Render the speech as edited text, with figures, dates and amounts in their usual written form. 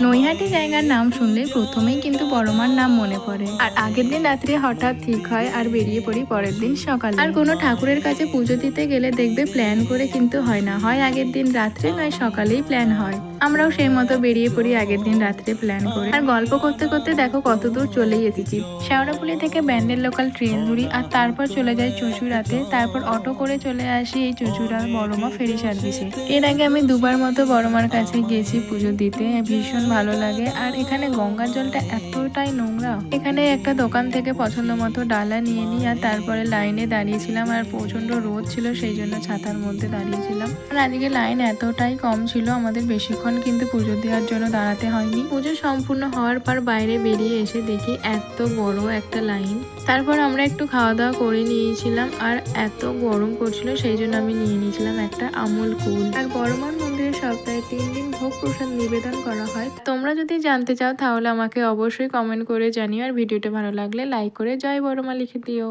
নৈহাটি জায়গার নাম শুনলে প্রথমেই কিন্তু বড়মার নাম মনে পড়ে। আর আগের দিন রাত্রে হঠাৎ ঠিক হয় আর বেরিয়ে পড়ি পরের দিন সকালে। আর কোনো ঠাকুরের কাছে পুজো দিতে গেলে দেখবে প্ল্যান করে কিন্তু হয় না, হয় আগের দিন রাত্রে নয় সকালেই প্ল্যান হয়। আমরাও সেই মতো বেরিয়ে পড়ি আগের দিন রাত্রে প্ল্যান করে। আর গল্প করতে করতে দেখো কত দূর চলেই এসেছি। শেওড়াফুলি থেকে ব্যান্ডেল লোকাল ট্রেন ধরি আর তারপর চলে যাই চুঁচুড়াতে, তারপর অটো করে চলে আসি এই চুঁচুড়া বড়মা ফেরি সার্ভিসে। এর আগে আমি দুবার মতো বড়মার কাছে গেছি পুজো দিতে, ভীষণ ভালো লাগে। আর এখানে গঙ্গার জলটা এতটাই নোংরা। এখানে একটা দোকান থেকে পছন্দ মতো ডালা নিয়ে নিই আর তারপরে লাইনে দাঁড়িয়েছিলাম। আর প্রচন্ড রোদ ছিল, সেই জন্য ছাতার মধ্যে দাঁড়িয়েছিলাম। আর আজকে লাইন এতটাই কম ছিল, আমাদের বেশিক্ষণ কিন্তু পুজো দেওয়ার জন্য দাঁড়াতে হয়নি। পুজো সম্পূর্ণ হওয়ার পর বাইরে বেরিয়ে এসে দেখি এত বড় একটা লাইন। তারপর আমরা একটু খাওয়া দাওয়া করে নিয়েছিলাম আর এত গরম করছিল, সেই জন্য আমি নিয়ে নিয়েছিলাম একটা আমুল কুল। আর বড়মার মন্দিরে সপ্তাহে 3 দিন ভোগ প্রসাদ নিবেদন করা হয়। তোমরা যদি জানতে চাও তাহলে আমাকে অবশ্যই কমেন্ট করে জানিও। আর ভিডিওটা ভালো লাগলে লাইক করে জয় বড়মা লিখে দিও।